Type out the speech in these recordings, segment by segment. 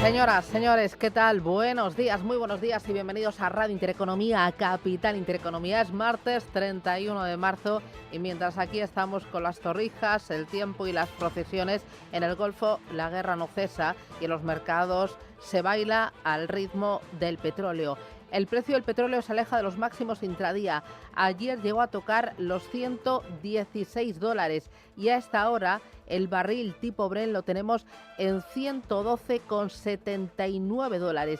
Señoras, señores, ¿qué tal? Buenos días, muy buenos días y bienvenidos a Radio Intereconomía, a Capital Intereconomía. Es martes 31 de marzo y mientras aquí estamos con las torrijas, el tiempo y las procesiones, en el Golfo la guerra no cesa y en los mercados se baila al ritmo del petróleo. El precio del petróleo se aleja de los máximos intradía. Ayer llegó a tocar los $116 y a esta hora el barril tipo Brent lo tenemos en $112,79.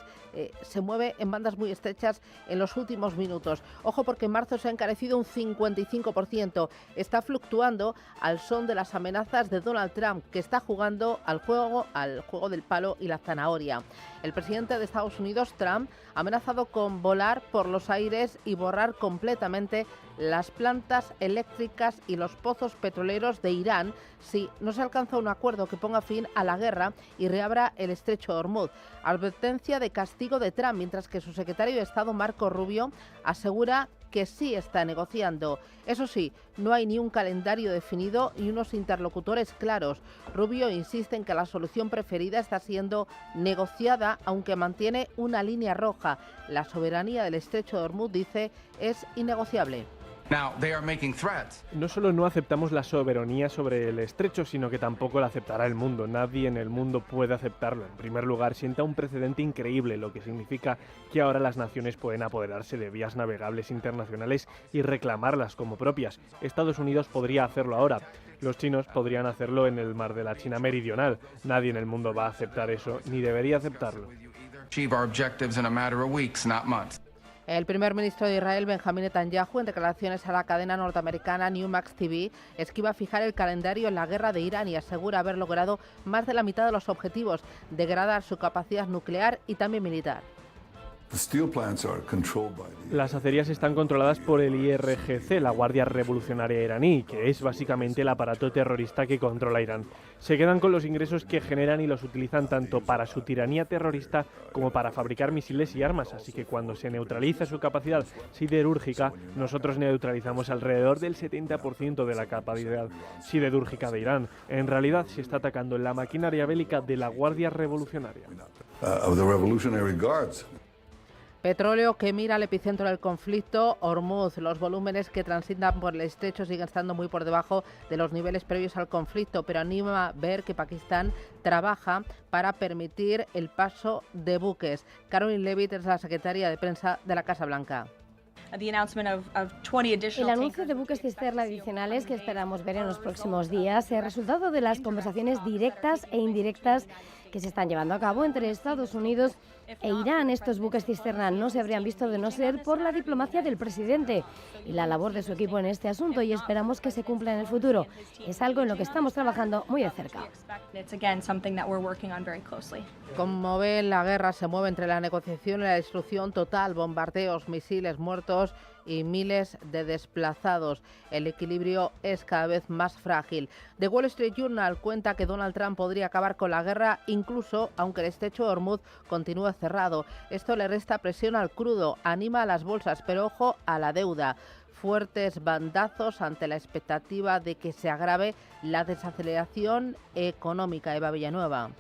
Se mueve en bandas muy estrechas en los últimos minutos. Ojo porque en marzo se ha encarecido un 55%. Está fluctuando al son de las amenazas de Donald Trump, que está jugando al juego del palo y la zanahoria. El presidente de Estados Unidos, Trump, ha amenazado con volar por los aires y borrar completamente las plantas eléctricas y los pozos petroleros de Irán si no se alcanza un acuerdo que ponga fin a la guerra y reabra el estrecho de Hormuz. Advertencia de castigo de Trump, mientras que su secretario de Estado, Marco Rubio, asegura que sí está negociando. Eso sí, no hay ni un calendario definido ni unos interlocutores claros. Rubio insiste en que la solución preferida está siendo negociada, aunque mantiene una línea roja. La soberanía del estrecho de Hormuz, dice, es innegociable. No solo no aceptamos la soberanía sobre el estrecho, sino que tampoco la aceptará el mundo. Nadie en el mundo puede aceptarlo. En primer lugar, sienta un precedente increíble, lo que significa que ahora las naciones pueden apoderarse de vías navegables internacionales y reclamarlas como propias. Estados Unidos podría hacerlo ahora. Los chinos podrían hacerlo en el mar de la China Meridional. Nadie en el mundo va a aceptar eso, ni debería aceptarlo. El primer ministro de Israel, Benjamín Netanyahu, en declaraciones a la cadena norteamericana Newmax TV, esquiva fijar el calendario en la guerra de Irán y asegura haber logrado más de la mitad de los objetivos, degradar su capacidad nuclear y también militar. Las acerías están controladas por el IRGC, la Guardia Revolucionaria iraní, que es básicamente el aparato terrorista que controla Irán. Se quedan con los ingresos que generan y los utilizan tanto para su tiranía terrorista como para fabricar misiles y armas, así que cuando se neutraliza su capacidad siderúrgica, nosotros neutralizamos alrededor del 70% de la capacidad siderúrgica de Irán. En realidad se está atacando la maquinaria bélica de la Guardia Revolucionaria. Petróleo que mira al epicentro del conflicto, Hormuz. Los volúmenes que transitan por el estrecho siguen estando muy por debajo de los niveles previos al conflicto, pero anima a ver que Pakistán trabaja para permitir el paso de buques. Caroline Leavitt es la secretaria de prensa de la Casa Blanca. El anuncio de buques cisterna adicionales que esperamos ver en los próximos días es resultado de las conversaciones directas e indirectas que se están llevando a cabo entre Estados Unidos e Irán. Estos buques cisterna no se habrían visto de no ser por la diplomacia del presidente y la labor de su equipo en este asunto, y esperamos que se cumpla en el futuro. Es algo en lo que estamos trabajando muy de cerca. Como ven, la guerra se mueve entre la negociación y la destrucción total, bombardeos, misiles, muertos y miles de desplazados. El equilibrio es cada vez más frágil. The Wall Street Journal cuenta que Donald Trump podría acabar con la guerra incluso aunque el estrecho de Hormuz continúe cerrado. Esto le resta presión al crudo, anima a las bolsas, pero ojo a la deuda. Fuertes bandazos ante la expectativa de que se agrave la desaceleración económica. Eva Villanueva.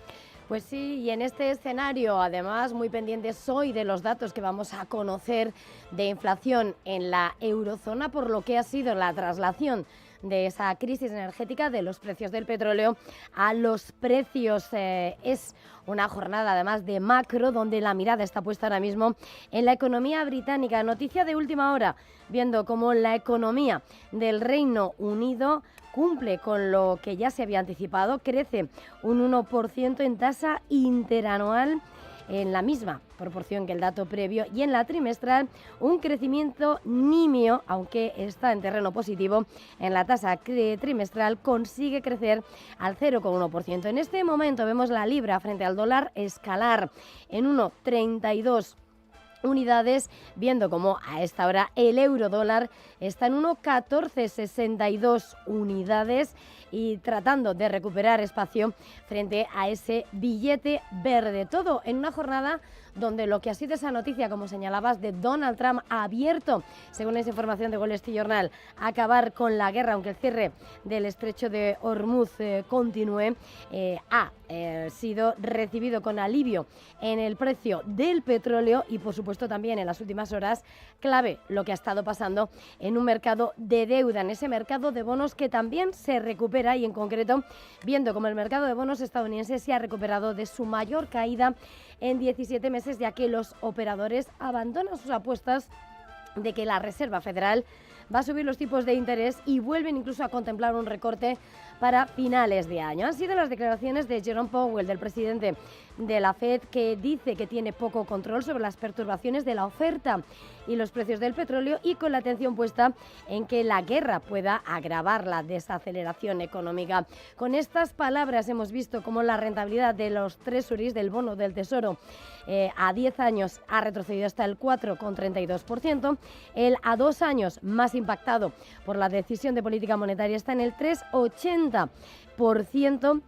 Pues sí, y en este escenario, además, muy pendientes hoy de los datos que vamos a conocer de inflación en la eurozona, por lo que ha sido la traslación de esa crisis energética de los precios del petróleo a los precios. Es una jornada además de macro donde la mirada está puesta ahora mismo en la economía británica. Noticia de última hora, viendo cómo la economía del Reino Unido cumple con lo que ya se había anticipado, crece un 1% en tasa interanual, en la misma proporción que el dato previo, y en la trimestral un crecimiento nimio, aunque está en terreno positivo. En la tasa trimestral consigue crecer al 0,1%. En este momento vemos la libra frente al dólar escalar en 1,32 unidades, viendo como a esta hora el euro dólar está en 1,1462 unidades y tratando de recuperar espacio frente a ese billete verde. Todo en una jornada donde lo que ha sido esa noticia, como señalabas, de Donald Trump ha abierto, según esa información de Wall Street Journal, a acabar con la guerra, aunque el cierre del estrecho de Hormuz continúe, ha sido recibido con alivio en el precio del petróleo y, por supuesto, también en las últimas horas, clave lo que ha estado pasando en un mercado de deuda, en ese mercado de bonos que también se recupera y, en concreto, viendo como el mercado de bonos estadounidense se ha recuperado de su mayor caída en 17 meses, ya que los operadores abandonan sus apuestas de que la Reserva Federal va a subir los tipos de interés y vuelven incluso a contemplar un recorte para finales de año. Han sido las declaraciones de Jerome Powell, del presidente de la Fed, que dice que tiene poco control sobre las perturbaciones de la oferta y los precios del petróleo, y con la atención puesta en que la guerra pueda agravar la desaceleración económica. Con estas palabras hemos visto cómo la rentabilidad de los treasuries, del bono del Tesoro, a 10 años ha retrocedido hasta el 4,32%. El a 2 años, más impactado por la decisión de política monetaria, está en el 3,80%.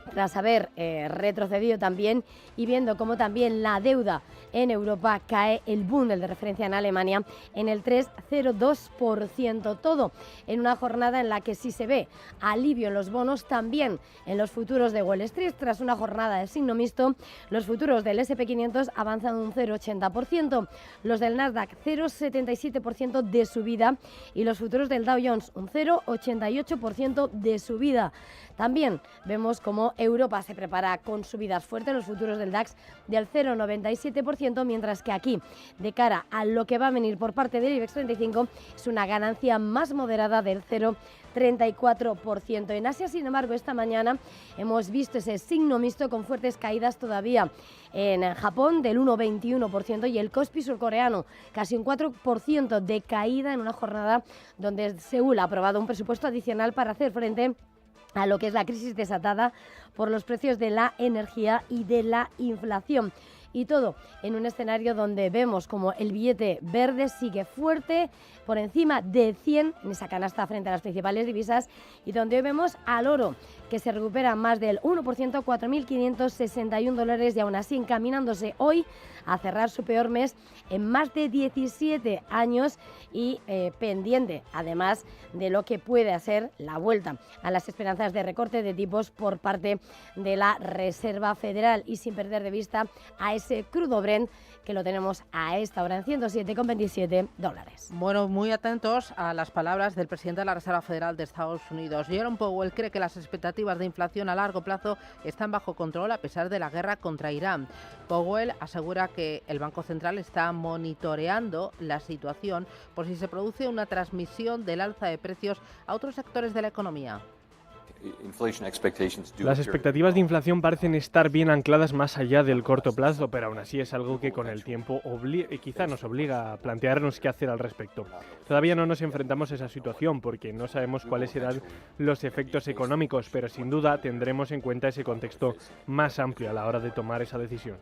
Tras haber retrocedido también, y viendo cómo también la deuda en Europa cae, el Bund de referencia en Alemania en el 3,02%. Todo en una jornada en la que sí se ve alivio en los bonos, también en los futuros de Wall Street. Tras una jornada de signo mixto, los futuros del S&P 500 avanzan un 0,80%, los del Nasdaq 0,77% de subida y los futuros del Dow Jones un 0,88% de subida. También vemos cómo Europa se prepara con subidas fuertes, los futuros del DAX del 0,97%, mientras que aquí, de cara a lo que va a venir por parte del IBEX 35, es una ganancia más moderada del 0,34%. En Asia, sin embargo, esta mañana hemos visto ese signo mixto con fuertes caídas todavía en Japón del 1,21% y el Kospi surcoreano casi un 4% de caída en una jornada donde Seúl ha aprobado un presupuesto adicional para hacer frente a lo que es la crisis desatada por los precios de la energía y de la inflación. Y todo en un escenario donde vemos como el billete verde sigue fuerte por encima de 100 en esa canasta frente a las principales divisas, y donde hoy vemos al oro que se recupera más del 1%, $4.561, y aún así encaminándose hoy a cerrar su peor mes en más de 17 años y pendiente además de lo que puede ser la vuelta a las esperanzas de recorte de tipos por parte de la Reserva Federal, y sin perder de vista a ese crudo Brent que lo tenemos a esta hora en $107,27. Bueno, muy atentos a las palabras del presidente de la Reserva Federal de Estados Unidos. Jerome Powell cree que las expectativas de inflación a largo plazo están bajo control a pesar de la guerra contra Irán. Powell asegura que el Banco Central está monitoreando la situación por si se produce una transmisión del alza de precios a otros sectores de la economía. Las expectativas de inflación parecen estar bien ancladas más allá del corto plazo, pero aún así es algo que con el tiempo quizá nos obliga a plantearnos qué hacer al respecto. Todavía no nos enfrentamos a esa situación porque no sabemos cuáles serán los efectos económicos, pero sin duda tendremos en cuenta ese contexto más amplio a la hora de tomar esa decisión.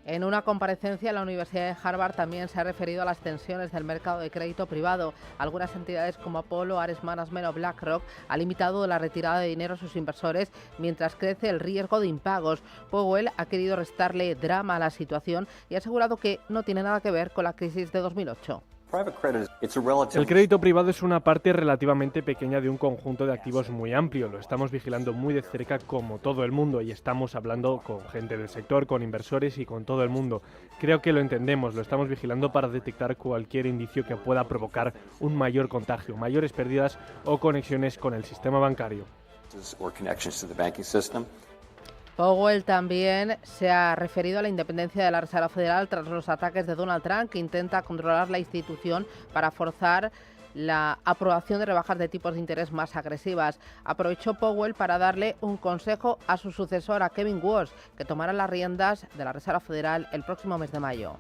En una comparecencia, la Universidad de Harvard también se ha referido a las tensiones del mercado de crédito privado. Algunas entidades como Apollo, Ares Management o BlackRock han limitado la retirada de dinero a sus inversores mientras crece el riesgo de impagos. Powell ha querido restarle drama a la situación y ha asegurado que no tiene nada que ver con la crisis de 2008. El crédito privado es una parte relativamente pequeña de un conjunto de activos muy amplio. Lo estamos vigilando muy de cerca como todo el mundo y estamos hablando con gente del sector, con inversores y con todo el mundo. Creo que lo entendemos, lo estamos vigilando para detectar cualquier indicio que pueda provocar un mayor contagio, mayores pérdidas o conexiones con el sistema bancario. Powell también se ha referido a la independencia de la Reserva Federal tras los ataques de Donald Trump, que intenta controlar la institución para forzar la aprobación de rebajas de tipos de interés más agresivas. Aprovechó Powell para darle un consejo a su sucesor, a Kevin Walsh, que tomará las riendas de la Reserva Federal el próximo mes de mayo.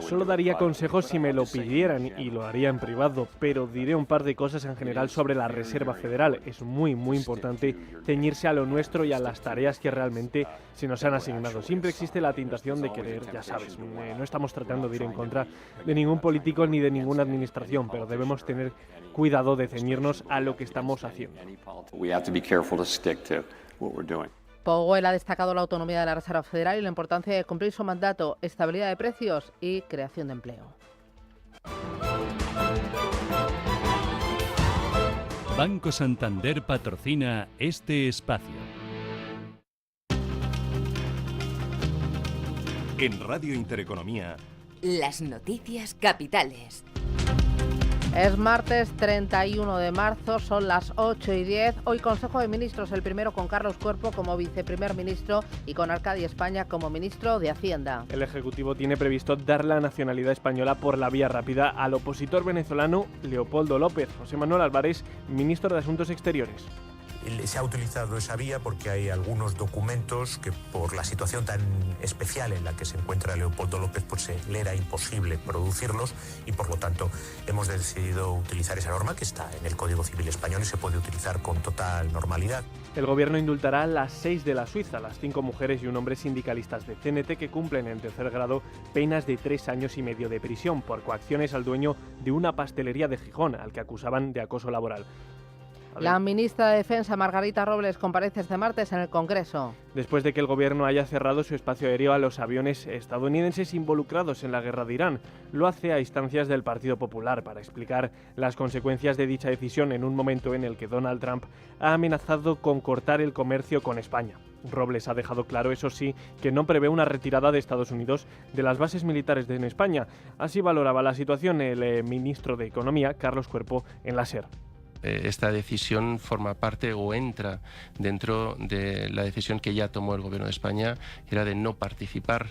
Solo daría consejos si me lo pidieran y lo haría en privado, pero diré un par de cosas en general sobre la Reserva Federal. Es muy importante ceñirse a lo nuestro y a las tareas que realmente se nos han asignado. Siempre existe la tentación de querer, ya sabes, no estamos tratando de ir en contra de ningún político ni de ninguna administración, pero debemos tener cuidado de ceñirnos a lo que estamos haciendo. Powell ha destacado la autonomía de la Reserva Federal y la importancia de cumplir su mandato, estabilidad de precios y creación de empleo. Banco Santander patrocina este espacio. En Radio Intereconomía, las noticias capitales. Es martes 31 de marzo, son las 8:10. Hoy Consejo de Ministros, el primero con Carlos Cuerpo como viceprimer ministro y con Arcadi España como ministro de Hacienda. El Ejecutivo tiene previsto dar la nacionalidad española por la vía rápida al opositor venezolano Leopoldo López. José Manuel Álvarez, ministro de Asuntos Exteriores. Se ha utilizado esa vía porque hay algunos documentos que, por la situación tan especial en la que se encuentra Leopoldo López, pues le era imposible producirlos y, por lo tanto, hemos decidido utilizar esa norma que está en el Código Civil Español y se puede utilizar con total normalidad. El Gobierno indultará a las 6 de la Suiza, las 5 mujeres y un hombre sindicalistas de CNT que cumplen en tercer grado penas de 3 años y medio de prisión por coacciones al dueño de una pastelería de Gijón, al que acusaban de acoso laboral. La ministra de Defensa, Margarita Robles, comparece este martes en el Congreso. Después de que el Gobierno haya cerrado su espacio aéreo a los aviones estadounidenses involucrados en la guerra de Irán, lo hace a instancias del Partido Popular para explicar las consecuencias de dicha decisión en un momento en el que Donald Trump ha amenazado con cortar el comercio con España. Robles ha dejado claro, eso sí, que no prevé una retirada de Estados Unidos de las bases militares en España. Así valoraba la situación el ministro de Economía, Carlos Cuerpo, en la SER. Esta decisión forma parte o entra dentro de la decisión que ya tomó el Gobierno de España, que era de no participar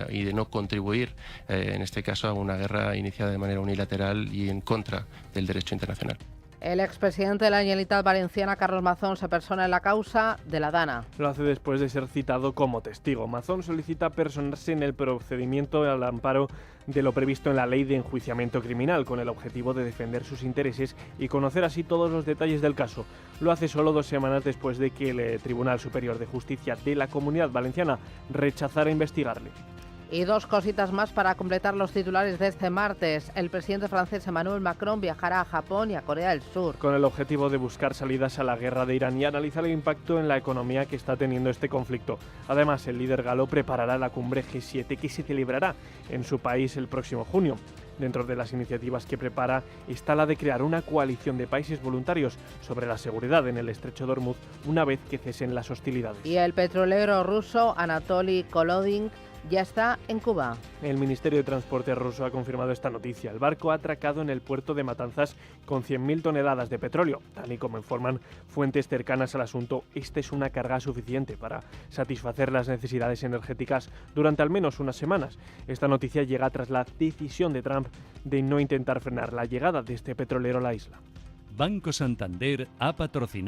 y de no contribuir, en este caso, a una guerra iniciada de manera unilateral y en contra del derecho internacional. El expresidente de la Generalitat Valenciana, Carlos Mazón, se persona en la causa de la Dana. Lo hace después de ser citado como testigo. Mazón solicita personarse en el procedimiento al amparo de lo previsto en la Ley de Enjuiciamiento Criminal, con el objetivo de defender sus intereses y conocer así todos los detalles del caso. Lo hace solo 2 semanas después de que el Tribunal Superior de Justicia de la Comunidad Valenciana rechazara investigarle. Y 2 cositas más para completar los titulares de este martes. El presidente francés Emmanuel Macron viajará a Japón y a Corea del Sur. Con el objetivo de buscar salidas a la guerra de Irán y analizar el impacto en la economía que está teniendo este conflicto. Además, el líder galo preparará la cumbre G7 que se celebrará en su país el próximo junio. Dentro de las iniciativas que prepara está la de crear una coalición de países voluntarios sobre la seguridad en el estrecho de Hormuz una vez que cesen las hostilidades. Y el petrolero ruso Anatoly Kolodin ya está en Cuba. El Ministerio de Transporte ruso ha confirmado esta noticia. El barco ha atracado en el puerto de Matanzas con 100.000 toneladas de petróleo. Tal y como informan fuentes cercanas al asunto, esta es una carga suficiente para satisfacer las necesidades energéticas durante al menos unas semanas. Esta noticia llega tras la decisión de Trump de no intentar frenar la llegada de este petrolero a la isla. Banco Santander ha patrocinado